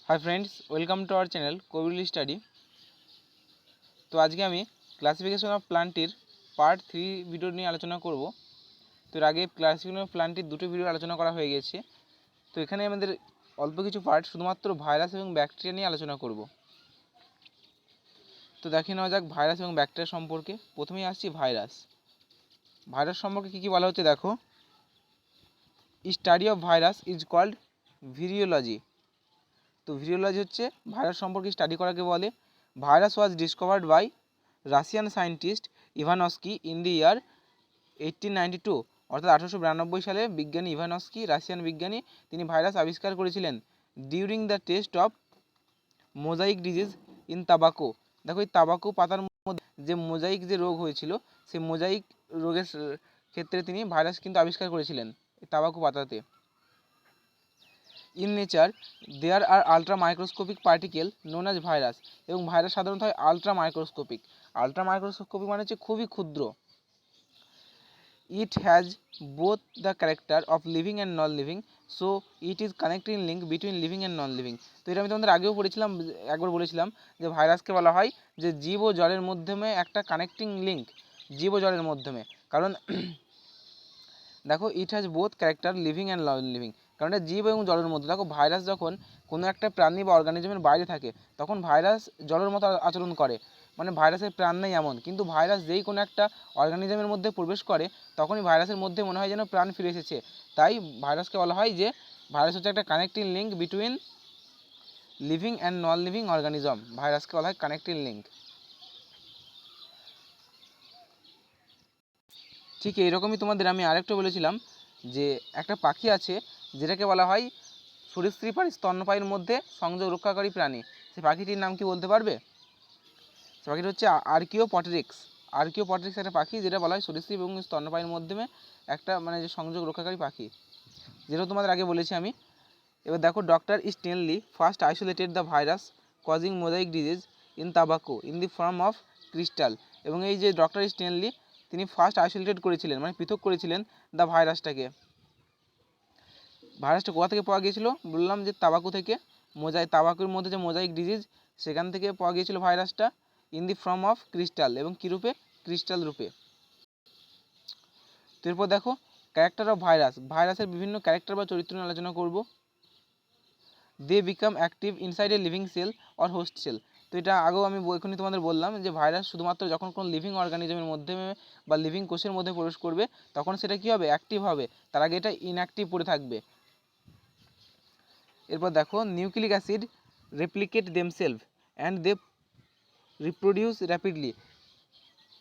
Hi friends, welcome to our channel कोविल study. तो आज के আমি ক্লাসিফিকেশন অফ প্লান্টের পার্ট 3 ভিডিও নিয়ে আলোচনা করব। তো এর আগে ক্লাসিফিকেশন অফ প্লান্টের দুটো ভিডিও আলোচনা করা হয়ে গেছে। তো এখানে আমাদের অল্প কিছু পার্ট শুধুমাত্র ভাইরাস এবং ব্যাকটেরিয়া নিয়ে আলোচনা করব। তো দেখে নেওয়া যাক ভাইরাস এবং ব্যাকটেরিয়া সম্পর্কে। প্রথমেই আসছি ভাইরাস। ভাইরাস সম্পর্কে কী কী বলা হচ্ছে দেখো। Study of virus is called virology. তো ভিরিওলজি হচ্ছে ভাইরাস সম্পর্কে স্টাডি করাকে বলে। Virus was discovered by Russian scientist Ivanovsky in the year 1892, অর্থাৎ 1892 সালে বিজ্ঞানী ইভানস্কি, রাশিয়ান বিজ্ঞানী, তিনি ভাইরাস আবিষ্কার করেছিলেন during the test of mosaic disease in tobacco. দেখো এই তাবাকু পাতার মধ্যে যে মোজাইক যে রোগ হয়েছিল, সেই মোজাইক রোগের ক্ষেত্রে তিনি ভাইরাস কিন্তু আবিষ্কার করেছিলেন এই তাবাকু পাতাতে। In nature there are ultra microscopic particle known as virus, এবং ভাইরাস সাধারণত হয় আলট্রা মাইক্রোস্কোপিক। আলট্রা মাইক্রোস্কোপিক মানে হচ্ছে খুবই ক্ষুদ্র। It has both the character of living and non living, so it is connecting link between living and non living. তো এটা আমি তোমাদের আগেও পড়েছিলাম, একবার বলেছিলাম যে ভাইরাসকে বলা হয় যে জীব ও জলের মাধ্যমে একটা কানেক্টিং লিঙ্ক, জীব ও জলের মাধ্যমে। কারণ দেখো it has both character living and non living, কারণ এটা জীব এবং জলের মধ্যে। দেখো ভাইরাস যখন কোনো একটা প্রাণী বা অর্গানিজমের বাইরে থাকে তখন ভাইরাস জলের মতো আচরণ করে, মানে ভাইরাসের প্রাণ নেই এমন। কিন্তু ভাইরাস যেই কোনো একটা অর্গানিজমের মধ্যে প্রবেশ করে তখনই ভাইরাসের মধ্যে মনে হয় যেন প্রাণ ফিরে এসেছে। তাই ভাইরাসকে বলা হয় যে ভাইরাস হচ্ছে একটা connecting link between living and non living organism. ভাইরাসকে বলা হয় কানেক্টিং লিঙ্ক। ঠিক এইরকমই তোমাদের আমি আরেকটা বলেছিলাম যে একটা পাখি আছে যেটাকে বলা হয় সরীসৃপ আর স্তন্যপায়ীর মধ্যে সংযোগ রক্ষাকারী প্রাণী। সেই পাখিটির নাম কি বলতে পারবে? সে পাখিটি হচ্ছে আর্কিওপটেরিক্স। আর্কিওপটেরিক্স একটা পাখি যেটা বলা হয় সরীসৃপ এবং স্তন্যপায়ীর মাধ্যমে একটা মানে যে সংযোগ রক্ষাকারী পাখি, যেটা তোমাদের আগে বলেছি আমি। এবার দেখো doctor Stanley first isolated the virus causing mosaic disease in tobacco in the form of crystal. এবং এই যে ডক্টর স্টেনলি তিনি ফার্স্ট আইসোলেটেড করেছিলেন, মানে পৃথক করেছিলেন দ্য ভাইরাসটাকে। ভাইরাসটা কোথা থেকে পাওয়া গিয়েছিল? বললাম যে তাবাকু থেকে। তাবাকুর মধ্যে যে মোজাইক ডিজিজ সেখান থেকে পাওয়া গিয়েছিল ভাইরাসটা in the form of crystal, এবং কী রূপে? ক্রিস্টাল রূপে। তো এরপর দেখো ক্যারেক্টার অফ ভাইরাস। ভাইরাসের বিভিন্ন ক্যারেক্টার বা চরিত্র নিয়ে আলোচনা করব। They become active inside a living cell or host cell. তো এটা আগেও আমি এখনই তোমাদের বললাম যে ভাইরাস শুধুমাত্র যখন কোনো লিভিং অর্গানিজমের মধ্যে বা লিভিং কোষের মধ্যে প্রবেশ করবে তখন সেটা কী হবে? অ্যাক্টিভ হবে। তার আগে এটা ইনঅ্যাক্টিভ পড়ে থাকবে। এরপর দেখো nucleic acid replicate themselves and they reproduce rapidly.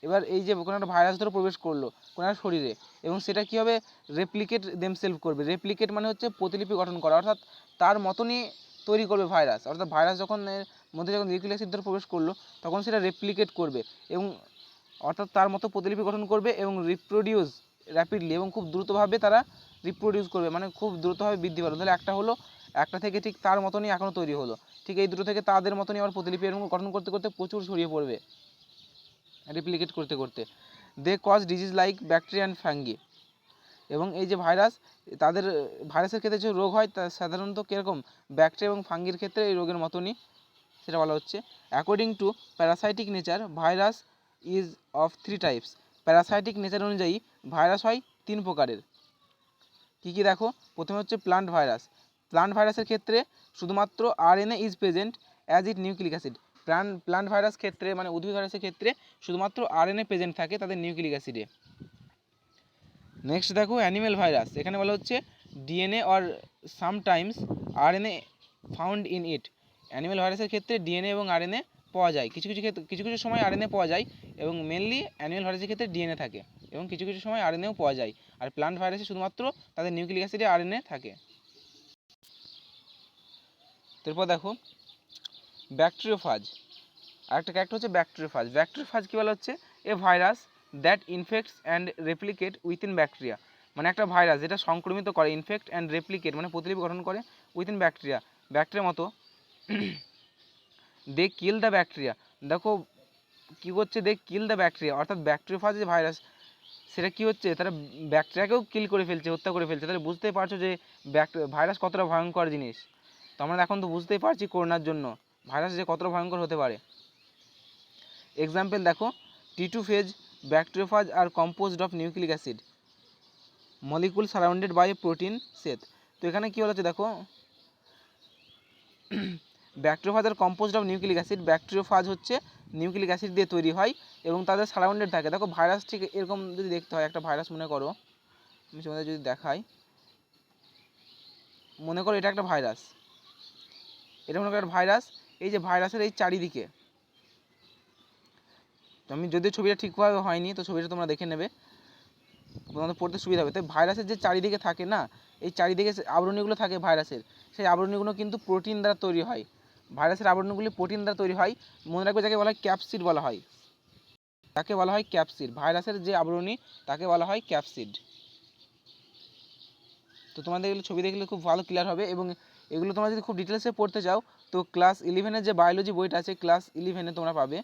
এবার এই যে কোনো একটা ভাইরাস ধরো প্রবেশ করলো কোনো একটা শরীরে, এবং সেটা কী হবে? রেপ্লিকেট দেমসেলভ করবে। রেপ্লিকেট মানে হচ্ছে প্রতিলিপি গঠন করা, অর্থাৎ তার মতনই তৈরি করবে ভাইরাস। অর্থাৎ ভাইরাস যখন এর মধ্যে যখন নিউক্লিক অ্যাসিড ধরে প্রবেশ করলো তখন সেটা রেপ্লিকেট করবে, এবং অর্থাৎ তার মতো প্রতিলিপি গঠন করবে এবং রিপ্রোডিউস র্যাপিডলি, এবং খুব দ্রুতভাবে তারা রিপ্রোডিউস করবে, মানে খুব দ্রুতভাবে বৃদ্ধি পাবে। তাহলে একটা হলো, একটা থেকে ঠিক তার মতনই এখনও তৈরি হলো, ঠিক এই দুটো থেকে তাদের মতনই আবার প্রতিলিপি এরকম গঠন করতে করতে প্রচুর ছড়িয়ে পড়বে রেপ্লিকেট করতে করতে। They cause disease like bacteria and fungi. এবং এই যে ভাইরাস, তাদের ভাইরাসের ক্ষেত্রে যে রোগ হয় তা সাধারণত কীরকম? ব্যাকটেরিয়া এবং ফাঙ্গির ক্ষেত্রে এই রোগের মতনই সেটা বলা হচ্ছে। According to parasitic nature virus is of 3 types. Parasitic nature অনুযায়ী ভাইরাস হয় 3 প্রকারের। কী কী দেখো? প্রথমে হচ্ছে প্লান্ট ভাইরাস। প্লান্ট ভাইরাসের ক্ষেত্রে শুধুমাত্র RNA is present as it nucleic acid. Plant virus ক্ষেত্রে মানে উদ্ভিদ ভাইরাসের ক্ষেত্রে শুধুমাত্র আরএনএ প্রেজেন্ট থাকে তাদের নিউক্লিক অ্যাসিডে। নেক্সট দেখো অ্যানিমেল ভাইরাস। এখানে বলা হচ্ছে DNA or sometimes RNA found in it. Animal ভাইরাসের ক্ষেত্রে ডিএনএ এবং আরএনএ পাওয়া যায়, কিছু কিছু ক্ষেত্রে কিছু কিছু সময় আরএনএ পাওয়া যায়, এবং মেনলি অ্যানিমেল ভাইরাসের ক্ষেত্রে ডিএনএ থাকে, এবং কিছু কিছু সময় আরএনএও পাওয়া যায়। আর প্লান্ট ভাইরাসে শুধুমাত্র তাদের নিউক্লিক অ্যাসিডে আরএনএ থাকে। তারপর দেখো ব্যাকটেরিওফাজ। আরেকটা ক্যারেক্টার হচ্ছে ব্যাকটেরিওফাজ। ব্যাকটেরিওফাজ কী বলা হচ্ছে? A virus that infects and replicate within bacteria. মানে একটা ভাইরাস যেটা সংক্রমিত করে, ইনফেক্ট অ্যান্ড রেপ্লিকেট মানে প্রতিলিপি গঠন করে, উইথিন ব্যাকটেরিয়া, ব্যাকটেরিয়ার মতো। দে কিল দ্য ব্যাকটেরিয়া। দেখো কী করছে? দে কিল দ্য ব্যাকটেরিয়া, অর্থাৎ ব্যাকটেরিওফাজ যে ভাইরাস সেটা কী হচ্ছে? তারা ব্যাকটেরিয়াকেও কিল করে ফেলছে, হত্যা করে ফেলছে। তাহলে বুঝতেই পারছো যে ভাইরাস কতটা ভয়ঙ্কর জিনিস। তো আমরা এখন তো বুঝতেই পারছি করোনার জন্য ভাইরাস যে কতটা ভয়ঙ্কর হতে পারে। এক্সাম্পল দেখো, T2 phage bacteriophage are composed of nucleic acid molecule surrounded by a protein sheath। তো এখানে কী হচ্ছে দেখো, bacteriophage are composed of nucleic acid. Bacteriophage হচ্ছে নিউক্লিক অ্যাসিড দিয়ে তৈরি হয় এবং তাদের সারাউন্ডেড থাকে। দেখো ভাইরাস ঠিক এরকম যদি দেখতে হয়, একটা ভাইরাস মনে করো, আমি তোমাদের যদি দেখাই, মনে করো এটা একটা ভাইরাস, এটা মনে করো একটা ভাইরাস। এই যে ভাইরাসের এই চারিদিকে, আমি যদিও ছবিটা ঠিকভাবে হয়নি, তো ছবিটা তোমরা দেখে নেবে, তোমাদের পড়তে সুবিধা হবে। তো ভাইরাসের যে চারিদিকে থাকে না, এই চারিদিকে আবরণীগুলো থাকে ভাইরাসের, সেই আবরণীগুলো কিন্তু প্রোটিন দ্বারা তৈরি হয়। ভাইরাসের আবরণীগুলি প্রোটিন দ্বারা তৈরি হয়। মনে রাখবে যাকে বলা হয় ক্যাপসিড বলা হয়, তাকে বলা হয় ক্যাপসিড। ভাইরাসের যে আবরণী তাকে বলা হয় ক্যাপসিড। তো তোমাদের এগুলো ছবি দেখলে খুব ভালো ক্লিয়ার হবে। এবং এগুলো তোমরা যদি খুব ডিটেলসে পড়তে চাও, তো ক্লাস 11-এর যে বায়োলজি বইটা আছে, ক্লাস 11-এ তোমরা পাবে।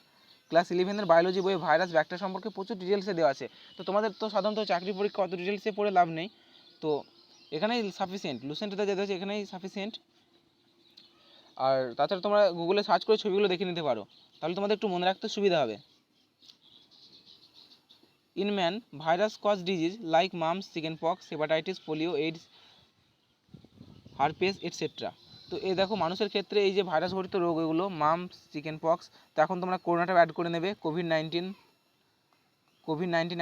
ক্লাস 11-এর বায়োলজি বইয়ে ভাইরাস ব্যাকটেরিয়া সম্পর্কে প্রচুর ডিটেলসে দেওয়া আছে। তো তোমাদের তো সাধারণত চাকরি পরীক্ষা অত ডিটেলসে পড়ে লাভ নেই, তো এখানেই সাফিসিয়েন্ট, লুসেন্টটা যেটা আছে এখানেই সাফিসিয়েন্ট। আর তাছাড়া তোমরা গুগলে সার্চ করে ছবিগুলো দেখে নিতে পারো, তাহলে তোমাদের একটু মনে রাখতে সুবিধা হবে। In man, virus cause disease like mumps, chicken pox, hepatitis, polio, AIDS, herpes etcetera. তো এই দেখো মানুষের ক্ষেত্রে এই যে ভাইরাস ঘটিত রোগ, এগুলো মামস, চিকেন পক্স, তো এখন তোমরা করোনাটাও অ্যাড করে নেবে, কোভিড-19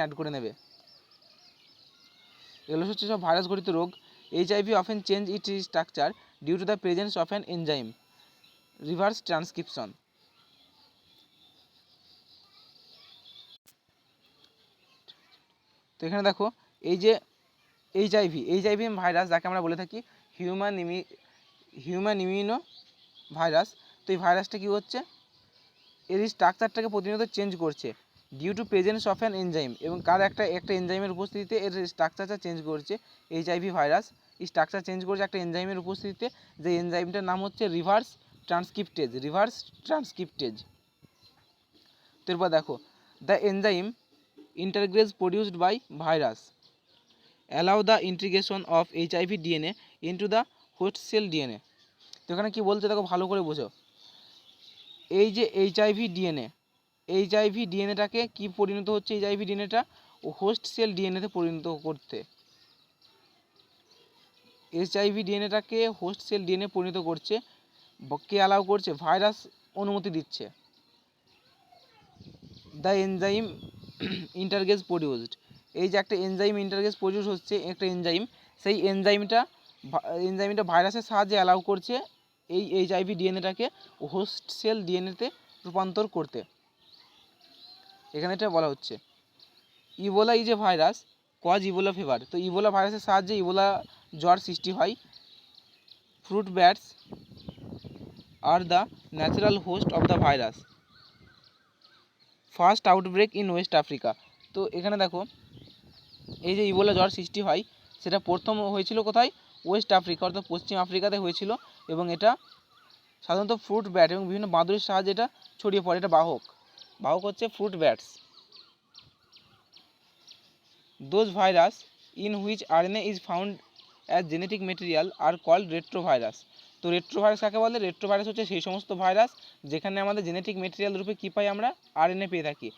অ্যাড করে নেবে। এগুলো হচ্ছে সব ভাইরাস ঘটিত রোগ। HIV often change it structure due to the presence of an enzyme reverse transcription. তো এখানে দেখো এই যে এইচআইভি ভাইরাস, যাকে আমরা বলে থাকি হিউম্যান ইমিউনো ভাইরাস। তো এই ভাইরাসটা কী হচ্ছে, এর স্ট্রাকচারটাকে প্রতিনিয়ত চেঞ্জ করছে due to presence of an enzyme, এবং কার একটা এনজাইমের উপস্থিতিতে এর স্ট্রাকচারটা চেঞ্জ করছে। এইচআইভি ভাইরাস স্ট্রাকচার চেঞ্জ করছে একটা এনজাইমের উপস্থিতিতে, যে এনজাইমটার নাম হচ্ছে রিভার্স ট্রান্সক্রিপ্টেজ। তো এরপর দেখো, the enzyme integrase produced by virus allow the integration of HIV DNA into the host cell DNA. তো এখানে কী বলছে দেখো, ভালো করে বোঝো। এই যে HIV ডিএনএটাকে কি পরিণত হচ্ছে, HIV ডিএনএটা ও হোস্ট সেল ডিএনএতে পরিণত করতে, HIV ডিএনএটাকে হোস্ট সেল ডিএনএ পরিণত করছে। কে অ্যালাউ করছে? ভাইরাস অনুমতি দিচ্ছে। দ্য এনজাইম ইন্টারগেজ প্রডিউসড, এই যে একটা এনজাইম ইন্টারগেজ প্রডিউস হচ্ছে একটা এনজাইম, সেই এনজাইমটা ভাইরাসের সাহায্যে অ্যালাউ করছে এই HIV ডিএনএটাকে হোস্ট সেল ডিএনএতে রূপান্তর করতে। এখানে এটা বলা হচ্ছে। Ebola is a virus cause Ebola fever. তো ইবোলা ভাইরাসের সাহায্যে ইবোলা জ্বর সৃষ্টি হয়। Fruit bats are the natural host of the virus. First outbreak in West Africa. তো এখানে দেখো এই যে ইবোলা জ্বর সৃষ্টি হয়, সেটা প্রথম হয়েছিল কোথায়? ওয়েস্ট আফ্রিকা, অর্থাৎ পশ্চিম আফ্রিকাতে হয়েছিল। এবং এটা সাধারণত ফ্রুট ব্যাট এবং বিভিন্ন বাদুড়ের সাহায্যে এটা ছড়িয়ে পড়ে। এটা বাহক হচ্ছে fruit bats. Those virus in which RNA is found as genetic material are called retrovirus. তো রেট্রোভাইরাস কাকে বলে? রেট্রোভাইরাস হচ্ছে সেই সমস্ত ভাইরাস যেখানে আমাদের জেনেটিক মেটেরিয়াল রূপে কী পাই আমরা? RNA পেয়ে থাকি।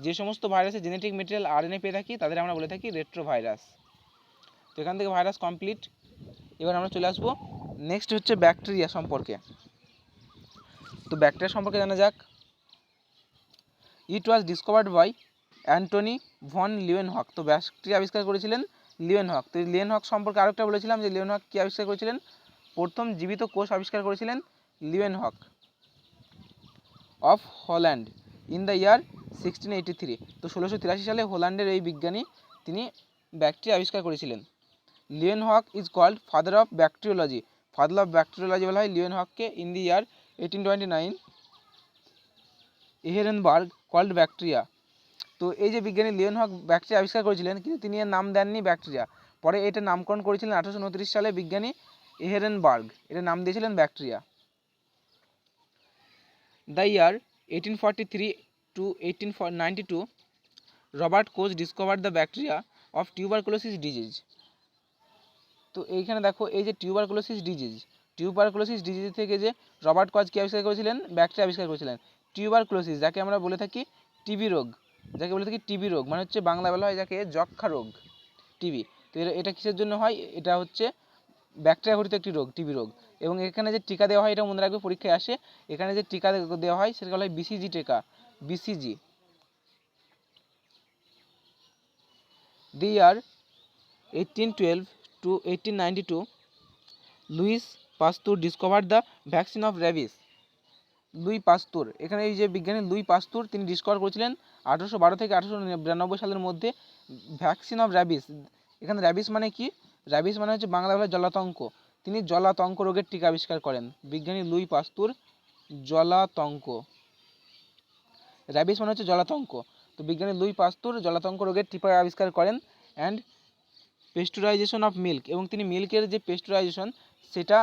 যে সমস্ত ভাইরাসের জেনেটিক মেটেরিয়াল RNA পেয়ে থাকি তাদের আমরা বলে থাকি রেট্রোভাইরাস। তো এখান থেকে ভাইরাস কমপ্লিট। এবার আমরা চলে আসবো নেক্সট হচ্ছে ব্যাকটেরিয়া সম্পর্কে। তো ব্যাকটেরিয়া সম্পর্কে জানা যাক। It was discovered by Antonie van Leeuwenhoek. তো ব্যাকটেরিয়া আবিষ্কার করেছিলেন লিওয়েনহক। তো লিওয়েনহক সম্পর্কে আরেকটা বলেছিলাম যে লিওয়েনহক কী আবিষ্কার করেছিলেন? প্রথম জীবিত কোষ আবিষ্কার করেছিলেন Leeuwenhoek of Holland in the year 1683। তো 1683 সালে হোল্যান্ডের এই বিজ্ঞানী তিনি ব্যাকটেরিয়া আবিষ্কার করেছিলেন। Leeuwenhoek is called father of bacteriology. Father of bacteriology বলা হয় লিওয়েনহককে। In the year 1829 Ehrenberg called bacteria. তো এই যে বিজ্ঞানী লিওয়েনহক ব্যাকটেরিয়া আবিষ্কার করেছিলেন, কিন্তু তিনি এর নাম দেননি ব্যাকটেরিয়া। পরে এটা নামকরণ করেছিলেন 1829 সালে বিজ্ঞানী এহেরেনবার্গ, এটা নাম দিয়েছিলেন bacteria. The year 1843 to 1892 Robert coach discovered the bacteria of tuberculosis disease. তো এইখানে দেখো এই যে টিউবারকুলোসিস ডিজিজ, টিউবারকুলোসিস ডিজিজ থেকে যে রবার্ট কচ কি আবিষ্কার করেছিলেন, ব্যাকটেরিয়া আবিষ্কার করেছিলেন। টিউবারকুলোসিস যাকে আমরা বলে থাকি টিবি রোগ, যাকে বলে থাকি টিবি রোগ মানে হচ্ছে বাংলা বলা হয় যাকে যক্ষা রোগ, টিবি। তো এটা কিসের জন্য হয়, এটা হচ্ছে ব্যাকটেরিয়া ঘটিত একটি রোগ, টিবি রোগ। এবং এখানে যে টিকা দেওয়া হয় এটা মনে রাখবে পরীক্ষায় আসে, এখানে যে টিকা দেওয়া হয় সেটা বলা হয় বিসিজি টিকা, BCG. The year 1812 to 1892, Luis পাস্তুর discovered the vaccine of rabies. Luis পাস্তুর, এখানে এই যে বিজ্ঞানী লুই পাস্তুর তিনি ডিসকভার করেছিলেন 1812 থেকে 1892 সালের মধ্যে ভ্যাকসিন অফ র্যাবিস। এখানে র্যাবিস মানে কি, র্যাবিস মানে হচ্ছে বাংলা বলে জলাতঙ্ক। তিনি জলাতঙ্ক রোগের টিকা আবিষ্কার করেন বিজ্ঞানী লুই পাস্তুর। জলাতঙ্ক, র্যাবিস মানে হচ্ছে জলাতঙ্ক। তো বিজ্ঞানী লুই পাস্তুর জলাতঙ্ক রোগের টিকা আবিষ্কার করেন। অ্যান্ড পেস্টুরাইজেশন অফ মিল্ক, এবং তিনি মিল্কের যে পেস্টুরাইজেশন সেটা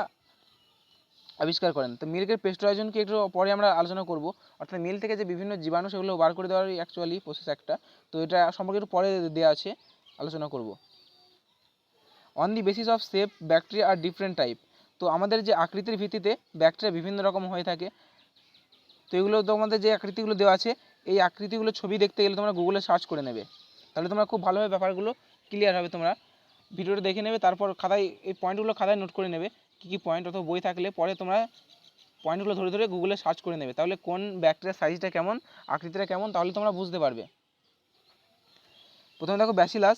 আবিষ্কার করেন। তো মিল্কের পেস্টুরাইজেশনকে একটু পরে আমরা আলোচনা করব, অর্থাৎ মিল্ক থেকে যে বিভিন্ন জীবাণু সেগুলো বার করে দেওয়ার অ্যাকচুয়ালি প্রসেস একটা। তো এটা সম্পর্কে একটু পরে দেওয়া আছে, আলোচনা করব। On the basis of shape bacteria are different type. তো আমাদের যে আকৃতির ভিত্তিতে ব্যাকটেরিয়া বিভিন্ন রকম হয়ে থাকে। তো এগুলো তোমাদের যে আকৃতিগুলো দেওয়া আছে এই আকৃতিগুলো ছবি দেখতে গেলে তোমরা গুগলে সার্চ করে নেবে, তাহলে তোমরা খুব ভালোভাবে ব্যাপারগুলো ক্লিয়ার হবে। তোমরা ভিডিওটা দেখে নেবে, তারপর খাতায় এই পয়েন্টগুলো খাতায় নোট করে নেবে, কী কী পয়েন্ট, অথবা বই থাকলে পরে তোমরা পয়েন্টগুলো ধরে ধরে গুগলে সার্চ করে নেবে, তাহলে কোন ব্যাকটেরিয়ার সাইজটা কেমন, আকৃতিটা কেমন, তাহলে তোমরা বুঝতে পারবে। প্রথমে দেখো bacillus,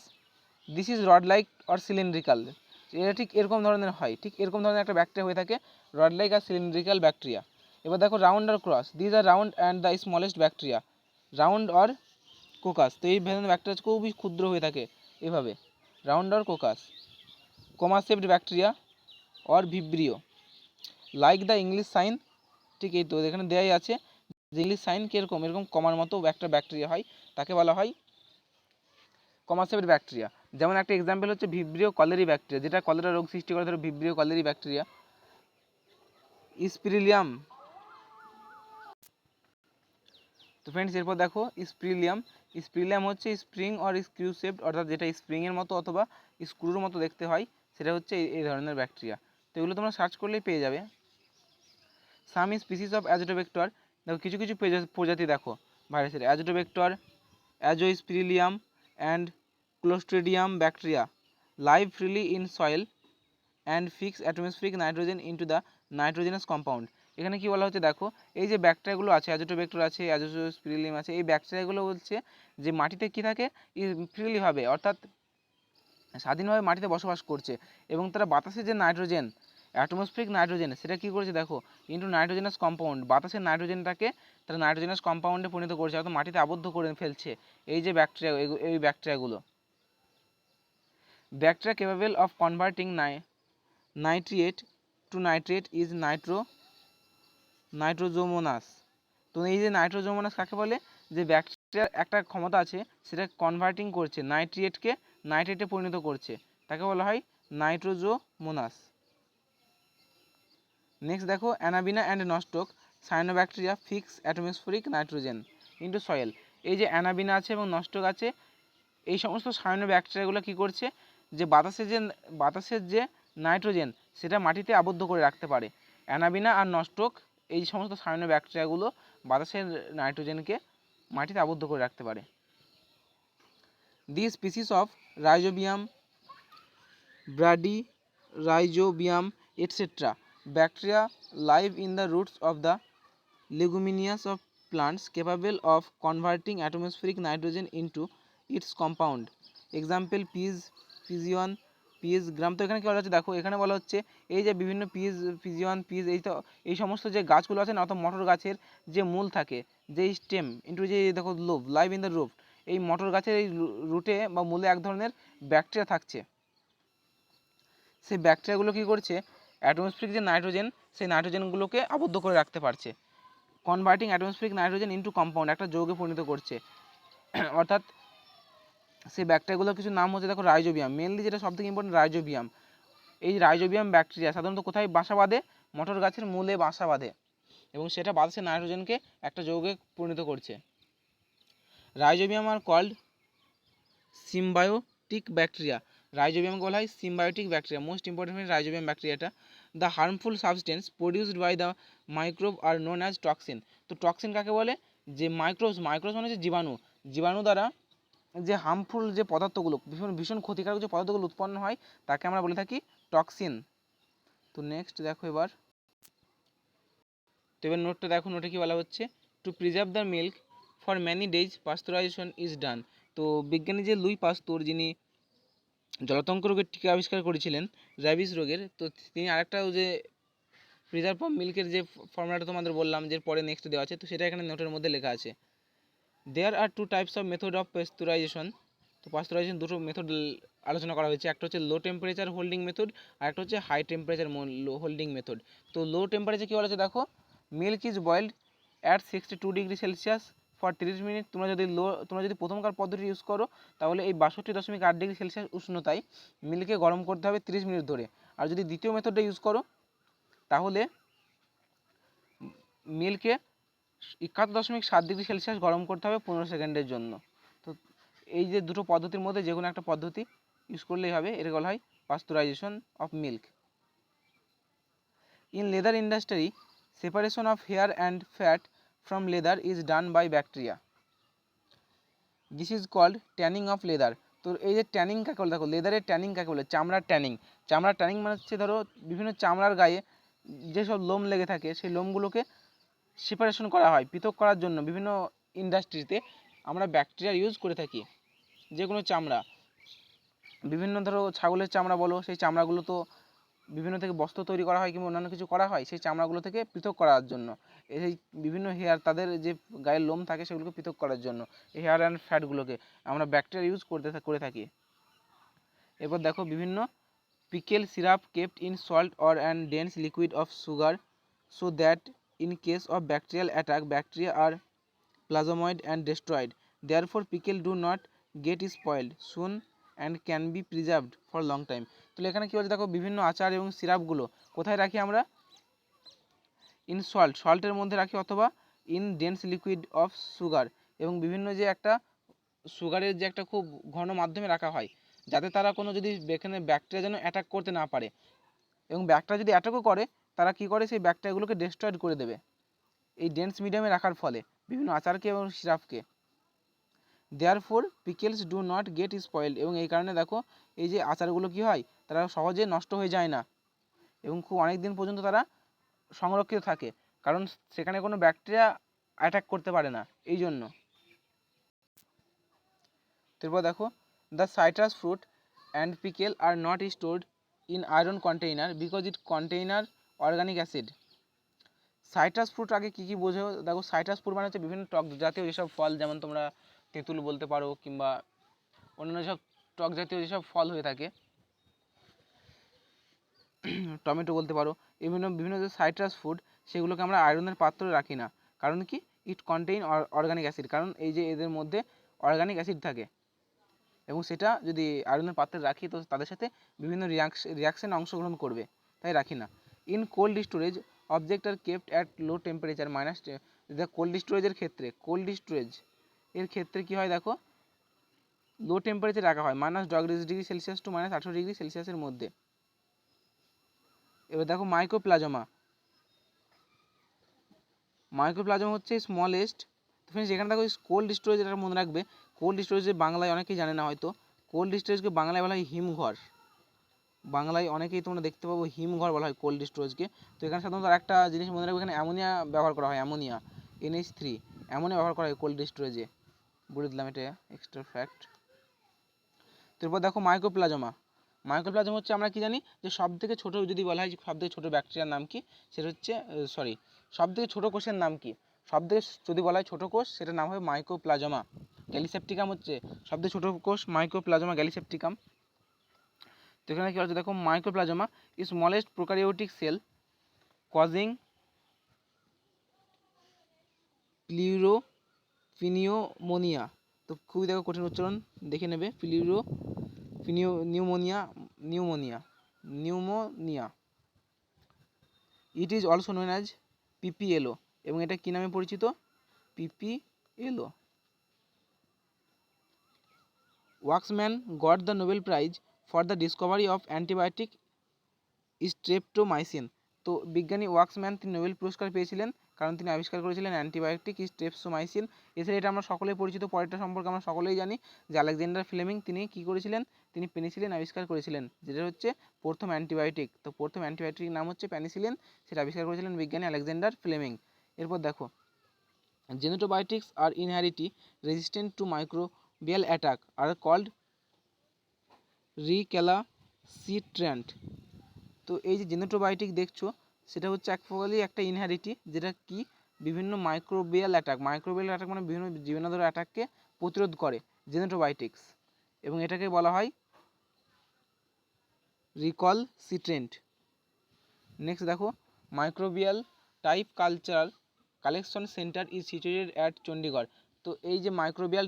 this is rod like or cylindrical. এটা ঠিক এরকম ধরনের হয়, ঠিক এরকম ধরনের একটা ব্যাকটেরিয়া হয়ে থাকে, rod like or cylindrical bacteria. এবার দেখো round or cross, these are round and the smallest bacteria, round or coccus. তো এই ধরনের ব্যাকটেরিয়া খুবই ক্ষুদ্র হয়ে থাকে এভাবে, round or coccus. Comma shaped bacteria or vibrio, like the English sign. ঠিক এই তো এখানে দেয়াই আছে যে ইংলিশ সাইন কীরকম, এরকম কমার মতো একটা ব্যাকটেরিয়া হয়, তাকে বলা হয় কমা শেপড ব্যাকটেরিয়া। যেমন একটা এক্সাম্পল হচ্ছে ভিব্রিও কলেরি ব্যাকটেরিয়া, যেটা কলেরা রোগ সৃষ্টি করে, ধরো ভিব্রিও কলেরি ব্যাকটেরিয়া। স্পিরিলিয়াম, তো ফ্রেন্ডস এরপর দেখো স্পিরিলিয়াম। স্পিরিলিয়াম হচ্ছে স্প্রিং অর স্ক্রু শেপড, অর্থাৎ যেটা স্প্রিংয়ের মতো অথবা স্ক্রুর মতো দেখতে হয়, সেটা হচ্ছে এই ধরনের ব্যাকটেরিয়া। তো এগুলো তোমরা সার্চ করলেই পেয়ে যাবে। সাম স্পিসিস অফ অ্যাজোটোবেক্টর, দেখো কিছু কিছু প্রজাতি দেখো ভাইরাসের, Azotobacter, Azospirillum and Clostridium bacteria live freely in soil and fix atmospheric nitrogen into the nitrogenous compound. এখানে কি বলা হচ্ছে দেখো, এই যে ব্যাকটেরিয়াগুলো আছে, অ্যাজোটোবেক্টর আছে, অ্যাজোস্পিরিলিয়াম আছে, এই ব্যাকটেরিয়াগুলো বলছে যে মাটিতে কি থাকে, ফ্রিলিভাবে অর্থাৎ স্বাধীনভাবে মাটিতে বসবাস করছে, এবং তারা বাতাসে যে নাইট্রোজেন, অ্যাটমসফিরিক নাইট্রোজেন, সেটা কী করেছে দেখো ইন্টু নাইট্রোজেনাস কম্পাউন্ড, বাতাসের নাইট্রোজেনটাকে তারা নাইট্রোজেনাস কম্পাউন্ডে পরিণত করছে, অর্থাৎ মাটিতে আবদ্ধ করে ফেলছে এই যে ব্যাকটেরিয়া, এই ব্যাকটেরিয়াগুলো। Bacteria capable of converting nitrite to nitrate is Nitrosomonas. তো এই যে নাইট্রোজোমোনাস কাকে বলে, যে ব্যাকটেরিয়ার একটা ক্ষমতা আছে সেটা কনভার্টিং করছে, নাইট্রিয়েটকে নাইট্রেটে পরিণত করছে, তাকে বলা হয় নাইট্রোজোমোনাস। নেক্সট দেখো Anabaena and নস্টক cyanobacteria fix atmospheric nitrogen into soil. এই যে অ্যানাবিনা আছে এবং নস্টক আছে, এই সমস্ত সায়ানোব্যাকটেরিয়াগুলো কী করছে, যে বাতাসের যে নাইট্রোজেন সেটা মাটিতে আবদ্ধ করে রাখতে পারে। অ্যানাবিনা আর নস্টক এই সমস্ত সায়ানোব্যাকটেরিয়াগুলো বাতাসের নাইট্রোজেনকে মাটিতে আবদ্ধ করে রাখতে পারে। The species of Rhizobium, Bradyrhizobium etcetera bacteria live in the roots of the leguminous of plants capable of converting atmospheric nitrogen into its compound. Example peas, pigeon, peas গ্রাম। তো এখানে কি বলা হচ্ছে দেখো, এখানে বলা হচ্ছে এই যে বিভিন্ন পিজিয়ন, এই সমস্ত যে গাছগুলো আছে না, অর্থাৎ মটর গাছের যে মূল থাকে, যে স্টেম ইন্টু যে দেখো লোভ, লাইভ ইন দ্য রুট, এই মটর গাছের এই রুটে বা মূলে এক ধরনের ব্যাকটেরিয়া থাকছে। সেই ব্যাকটেরিয়াগুলো কী করছে, অ্যাটমসফিরিক যে নাইট্রোজেন সেই নাইট্রোজেনগুলোকে আবদ্ধ করে রাখতে পারছে, কনভার্টিং অ্যাটমসফিরিক নাইট্রোজেন ইনটু কম্পাউন্ড, একটা যৌগে পরিণত করছে। অর্থাৎ সেই ব্যাকটেরিয়াগুলোর কিছু নাম হচ্ছে দেখো রাইজোবিয়াম, মেনলি যেটা সবথেকে ইম্পর্টেন্ট রাইজোবিয়াম। এই রাইজোবিয়াম ব্যাকটেরিয়া সাধারণত কোথায় বাসা বাঁধে, মটর গাছের মূলে বাসা বাঁধে, এবং সেটা বাতাসের নাইট্রোজেনকে একটা যৌগে পরিণত করছে। Rhizobium are called symbiotic bacteria, রাইজোবিয়ামকে বলা হয় symbiotic bacteria, most important Rhizobium ব্যাকটেরিয়াটা। The harmful substance produced by the microbe are known as toxin. তো টক্সিন কাকে বলে? যে মাইক্রোবস মানে হচ্ছে জীবাণু, জীবাণু দ্বারা যে হার্মফুল যে পদার্থগুলো, ভীষণ ভীষণ ক্ষতিকারক যে পদার্থগুলো উৎপন্ন হয় তাকে আমরা বলে থাকি টক্সিন। তো নেক্সট দেখো এবার নোটটা দেখো, নোটে কি বলা হচ্ছে, to preserve the milk for many days pasteurization is done. তো বিজ্ঞানী যে লুই পাস্তুর, যিনি জলাতঙ্ক রোগের টিকা আবিষ্কার করেছিলেন, র্যাবিস রোগের, তো তিনি আরেকটা যে প্রিজার্ভ অফ মিল্কের যে ফর্মুলাটা তোমাদের বললাম যে পরে নেক্সট দেওয়া আছে, তো সেটা এখানে নোটের মধ্যে লেখা আছে। There are two types of method of pasteurisation. তো পাস্তুরাইজেশন দুটো মেথড আলোচনা করা হয়েছে, একটা হচ্ছে লো টেম্পারেচার হোল্ডিং মেথড আর একটা হচ্ছে হাই টেম্পারেচার হোল্ডিং মেথড। তো লো টেম্পারেচার কী বলেছে দেখো, milk is boiled at 62°C for 30 minute. তোমরা যদি প্রথমকার পদ্ধতি ইউজ করো তাহলে এই 62.8°C উষ্ণতায় মিল্ককে গরম করতে হবে 30 মিনিট ধরে। আর যদি দ্বিতীয় মেথডটা ইউজ করো তাহলে মিল্ককে 71.7°C গরম করতে হবে 15 সেকেন্ডের জন্য। তো এই যে দুটো পদ্ধতির মধ্যে যে কোনো একটা পদ্ধতি ইউজ করলেই হবে, এর বলা হয় pasteurization of milk. In leather industry separation of hair and fat from leather is done by bacteria. This is called tanning of leather. তো এই যে ট্যানিং কাকে বলে দেখো, লেদারের ট্যানিং কাকে বলে, চামড়ার ট্যানিং। চামড়ার ট্যানিং মানে হচ্ছে ধরো বিভিন্ন চামড়ার গায়ে যেসব লোম লেগে থাকে সেই লোমগুলোকে সেপারেশন করা হয়, পৃথক করার জন্য বিভিন্ন ইন্ডাস্ট্রিতে আমরা ব্যাকটেরিয়া ইউজ করে থাকি। যে কোনো চামড়া, বিভিন্ন ধরো ছাগলের চামড়া বলো, সেই চামড়াগুলো তো বিভিন্ন থেকে বস্ত্র তৈরি করা হয় কিংবা অন্যান্য কিছু করা হয়, সেই চামড়াগুলো থেকে পৃথক করার জন্য এই বিভিন্ন হেয়ার, তাদের যে গায়ের লোম থাকে সেগুলোকে পৃথক করার জন্য এই হেয়ার অ্যান্ড ফ্যাটগুলোকে আমরা ব্যাকটেরিয়া ইউজ করে থাকি। এরপর দেখো বিভিন্ন pickle syrup kept in salt or and dense liquid of sugar so that in case of bacterial attack bacteria are plasmoid and destroyed. Therefore pickle do not get spoiled soon and can be preserved for long time. তো এখানে কি বলছে দেখো, বিভিন্ন আচার এবং সিরাপগুলো কোথায় রাখি আমরা? ইন সল্টের মধ্যে রাখি, অথবা in dense liquid of sugar, এবং বিভিন্ন যে একটা সুগারের যে একটা খুব ঘন মাধ্যমে রাখা হয়, যাতে তারা কোনো যদি এখানে ব্যাকটেরিয়া যেন অ্যাটাক করতে না পারে, এবং ব্যাকটেরিয়া যদি অ্যাটাকও করে তারা কি করে সেই ব্যাকটেরিয়াগুলোকে ডিস্ট্রয়েড করে দেবে এই ডেন্স মিডিয়ামে রাখার ফলে বিভিন্ন আচারকে এবং সিরাপকে। Therefore pickles do not get spoiled, এবং এই কারণে দেখো এই যে আচারগুলো কি হয়, তারা সহজে নষ্ট হয়ে যায় না এবং খুব অনেক দিন পর্যন্ত তারা সংরক্ষিত থাকে, কারণ সেখানে কোনো ব্যাকটেরিয়া অ্যাটাক করতে পারে না এই জন্য। তারপর দেখো the citrus fruit and pickle are not stored in iron container because it container organic acid. Citrus fruit আগে কী কী বোঝো দেখো, সাইট্রাস ফ্রুট মানে হচ্ছে বিভিন্ন টক জাতীয় যেসব ফল, যেমন তোমরা তেঁতুল বলতে পারো কিংবা অন্যান্য সব টক জাতীয় যেসব ফল হয়ে থাকে, টমেটো বলতে পারো, বিভিন্ন বিভিন্ন যে সাইট্রাস ফুড সেগুলোকে আমরা আয়রনের পাত্রে রাখি না। কারণ কি? ইট কন্টেইন অর্গানিক অ্যাসিড, কারণ এই যে এদের মধ্যে অর্গানিক অ্যাসিড থাকে, এবং সেটা যদি আয়রনের পাত্রে রাখি তো তাদের সাথে বিভিন্ন রিয়াকশানে অংশগ্রহণ করবে, তাই রাখি না। In cold storage object are kept at low temperature minus, cold স্টোরেজের ক্ষেত্রে, কোল্ড স্টোরেজ এর ক্ষেত্রে কী হয় দেখো, লো টেম্পারেচার রাখা হয় -10°C টু -18°C মধ্যে। এবার দেখো মাইক্রোপ্লাজমা হচ্ছে স্মলেস্ট। ফ্রেন্ডস এখানে দেখো কোল্ড স্টোরেজ, এটা মনে রাখবে, কোল্ড স্টোরেজে বাংলায় অনেকেই জানে না হয়তো, কোল্ড স্টোরেজকে বাংলায় বলা হয় হিমঘর। বাংলায় অনেকেই তোমরা দেখতে পাবো হিমঘর বলা হয় কোল্ড স্টোরেজকে। তো এখানে সাধারণত একটা জিনিস মনে রাখবে, এখানে অ্যামোনিয়া ব্যবহার করা হয়, অ্যামোনিয়া NH3 অ্যামোনিয়া ব্যবহার করা হয় কোল্ড স্টোরেজে, বলে দিলাম এটা এক্সট্রা ফ্যাক্ট। তারপর দেখো মাইক্রোপ্লাজমা হচ্ছে আমরা কি জানি যে সব থেকে ছোটো, যদি বলা হয় সব থেকে ছোটো ব্যাকটেরিয়ার নাম কি, সেটা হচ্ছে সব থেকে ছোটো কোষের নাম কি, সব থেকে যদি বলা হয় ছোটো কোষ সেটার নাম হবে মাইক্রোপ্লাজমা। গ্যালিসেপ্টিকাম হচ্ছে সব থেকে ছোটো কোষ, মাইক্রোপ্লাজমা গ্যালিসেপ্টিকাম। তো এখানে কী হচ্ছে দেখো, mycoplasma is smallest prokaryotic cell causing pleuropneumonia. তো খুবই দেখো কঠিন উচ্চারণ, দেখে নেবে, pneumonia. It is also known as PPLO, এবং এটা কী নামে পরিচিত? PPLO। Waksman got the Nobel prize for the discovery of antibiotic streptomycin. তো বিজ্ঞানী ওয়াক্সম্যান তিনি নোবেল পুরস্কার পেয়েছিলেন কারণ তিনি আবিষ্কার করেছিলেন অ্যান্টিবায়োটিক স্ট্রেপ্টোমাইসিন। এছাড়া এটা আমরা সকলেই পরিচিত, পরেরটা সম্পর্কে আমরা সকলেই জানি যে আলেকজান্ডার ফ্লেমিং তিনি কী করেছিলেন, তিনি পেনিসিলিন আবিষ্কার করেছিলেন, যেটা হচ্ছে প্রথম অ্যান্টিবায়োটিক। তো প্রথম অ্যান্টিবায়োটিক নাম হচ্ছে পেনিসিলিন, সেটা আবিষ্কার করেছিলেন বিজ্ঞানী আলেকজান্ডার ফ্লেমিং। এরপর দেখো, xenobiotics are inherently resistant to microbial attack are called recalcitrant. তো এই যে জেনোটোবায়োটিক দেখছো, সেটা হচ্ছে অ্যাকচুয়ালি একটা ইনহেরিটি, যেটা কি বিভিন্ন মাইক্রোবিয়াল অ্যাটাক মানে বিভিন্ন জীবাণুধর অ্যাটাককে প্রতিরোধ করে, জেনোটোবায়োটিক্স, এবং এটাকে বলা হয় রিকলসিট্রেন্ট। নেক্সট দেখো, microbial type cultural collection centre is situated at Chandigarh. তো এই যে microbial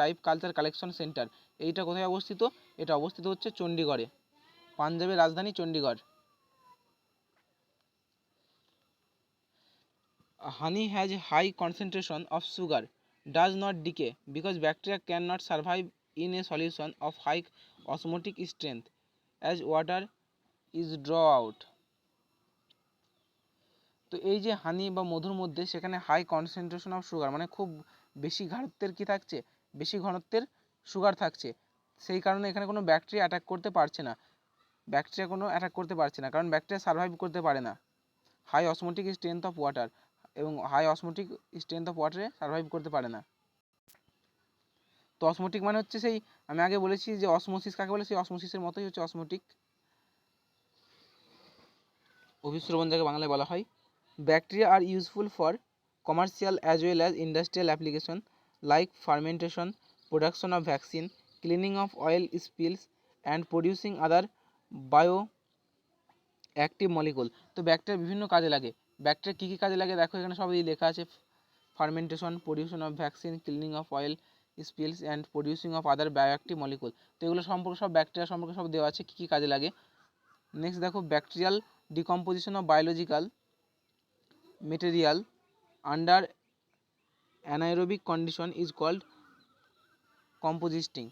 type culture collection centre, এইটা কোথায় অবস্থিত? এটা অবস্থিত হচ্ছে চণ্ডীগড়ে, পাঞ্জাবের রাজধানী Chandigarh. Honey has high concentration of sugar, does not decay because bacteria cannot survive in a solution of high osmotic strength as water is drawn out. তো এই যে হানি বা মধুর মধ্যে সেখানে হাই কনসেন্ট্রেশন অফ সুগার, মানে খুব বেশি ঘনত্বের কি থাকছে, বেশি ঘনত্বের সুগার থাকছে, সেই কারণে এখানে কোনো ব্যাকটেরিয়া অ্যাটাক করতে পারছে না, কারণ ব্যাকটেরিয়া সার্ভাইভ করতে পারে না high osmotic strength of water, এবং হাই অসমোটিক স্ট্রেংথ অফ ওয়াটারে সার্ভাইভ করতে পারে না। তো অসমোটিক মানে হচ্ছে সেই, আমি আগে বলেছি যে অসমোসিস কাকে বলে, সেই অসমোসিসের মতোই হচ্ছে অসমোটিক, অভিস্রবণ যাকে বাংলায় বলা হয়। Bacteria are useful for commercial as well as industrial application like fermentation, production of vaccine, cleaning of oil spills and producing other bio active molecule. তো ব্যাকটেরিয়া বিভিন্ন কাজে লাগে। ব্যাকটেরিয়া কী কী কাজে লাগে দেখো, এখানে সবই লেখা আছে, fermentation, production of vaccine, cleaning of oil spills and producing of other bioactive molecule. তো এগুলো সম্পর্কে সব ব্যাকটেরিয়া সম্পর্কে সব দেওয়া আছে কী কী কাজে লাগে। নেক্সট দেখো, bacterial decomposition of biological material under anaerobic condition is called composting.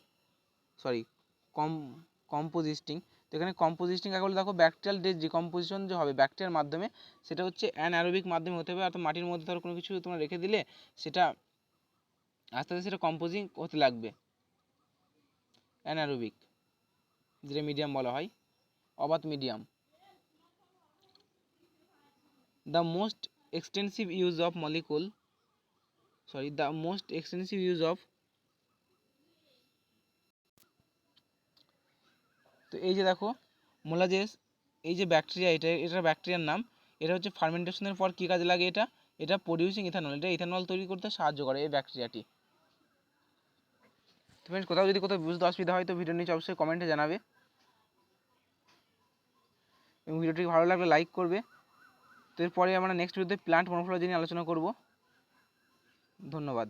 তো এখানে কম্পোজিস্টিং কাকে বলে দেখো, ব্যাকটেরিয়াল যে ডিকম্পোজিশন যে হবে ব্যাকটেরিয়ার মাধ্যমে, সেটা হচ্ছে অ্যানাএরোবিক মাধ্যমে হতে হবে, অর্থাৎ মাটির মধ্যে ধরো কোনো কিছু তোমরা রেখে দিলে সেটা আস্তে আস্তে সেটা কম্পোজিং হতে লাগবে, অ্যানাএরোবিক, যেটা মিডিয়াম বলা হয়, অবাত medium. The most extensive use of তো এই যে দেখো মোলাজেস, এই যে ব্যাকটেরিয়া, এটা ব্যাকটেরিয়ার নাম, এটা হচ্ছে ফার্মেন্টেশনের পর কী কাজে লাগে, এটা প্রডিউসিং ইথানল, এটা ইথানল তৈরি করতে সাহায্য করে এই ব্যাকটেরিয়াটি। তো ফ্রেন্ডস, কোথাও বুঝতে অসুবিধা হয় তো ভিডিও নিচে অবশ্যই কমেন্টে জানাবে, এবং ভিডিওটি ভালো লাগলে লাইক করবে। তো এরপরে আমরা নেক্সট ভিডিওতে প্ল্যান্ট মরফোলজি নিয়ে আলোচনা করব। ধন্যবাদ।